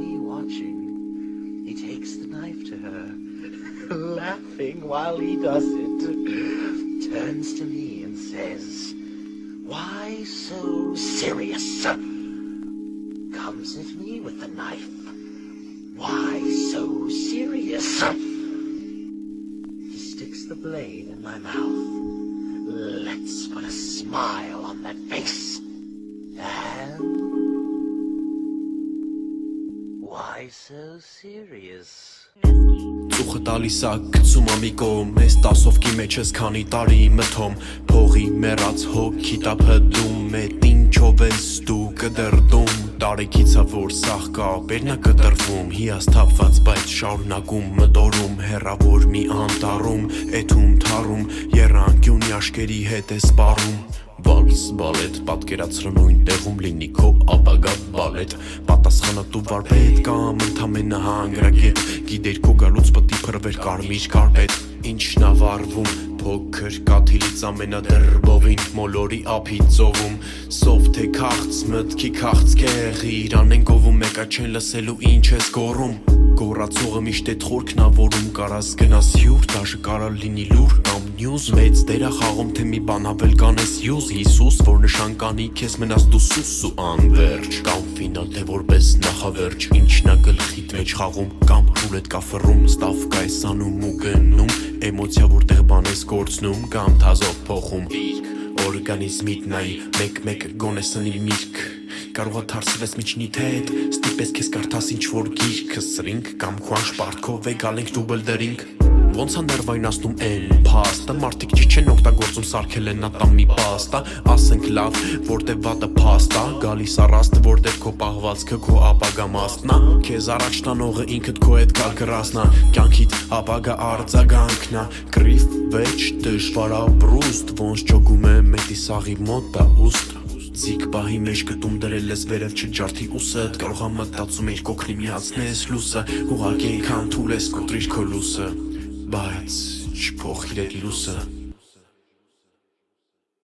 me watching, he takes the knife to her, laughing while he does it, turns to me and says, "Why so serious?" Comes at me with the knife. "Why so serious?" He sticks the blade in my mouth. Let's put a smile on that face. And why so serious? Ծուխը տալիս ա գցում ամիկոմ Ես 10 ովքի մեջ ես քանի տարի մթոմ Փողի մեռած հոգի տա փդում Էդ ինչով ես դու կդրդում Տարեքից ա որ սաղ կապերն ա կտրվում Հիասթափված բայց շարունակում մտորում Հեռավոր մի անտառում Էթում թարում Եռանկյունի աշկերի հետ է սպառում Վալս բալետ պատկերացրը նույն տեղում լինի քո ապագա բալետ Պատասխանատու վարպետ կամ ընդամենը հանգրագետ Գիտեր քո գալուց պտի փրվեր կարմիր կարպետ Ինչն ա վարվում փոքր կաթիլից ամենադրբովին Մոլորի ափի ծովում Սով թե քաղց մտքի քաղցկեղ Իրան են գովում մեկա չեն լսելու ինչ ես գոռում Գոռացողը միշտ էդ խորքն ա որում Կարաս գնաս հյուր դաժը կարա լինի լուր Կամ նյուզ մեծ դերա խաղում թե մի բան ավել կանես յուզ Հիսուս որ նշան կանի քեզ մնաս դու սուս ու անվերջ Կամ ֆինալ թե որպես նախավերջ Ինչն ա գլխիդ մեջ խաղում Կամ ռուլետ կա ֆռում Ստավ կա ես անում ու գնում Էմոցիա որտեղ բան ես գործնում Կամ թազով փոխում Օրգանիզմիդ նայի մեկ-մեկ գոնե սնի միրգ Կարող ա թարսվես միջնիդ հետ Ստիպես քեզ կարդաս ինչ-որ գիրքը սրինք Կամ քո անշպարտքով է գալենք դուբլ դրինք Ոնց ա ներվայնացնում են փաստը Մարդիկ ճիշտ չեն օգտագործում սարքել են ատամ մի պաստա Ասենք լավ, որտեղ վատը փաստա Գալիս առաստ, որտեղ քո պահվածքը քո ապագա մասնա Քեզ առաջ տանողը ինքդ քո հետ կալ կրասնա Կյանքիդ ապագա արձագանքնա Կրիվ վեճ դժվար ապրուստ Ոնց ճոգում է մետի սաղի մոտ դա ուստ Ձիգ պահի մեջ գտում դրել ես վերև չջարդի ուսըդ Կարող ա մտածում էր կոքնի միացնես լուսը Ուղարկի քան թուլ ես կոտրիր քո լուսը Բայց չփոխիր էդ լուսը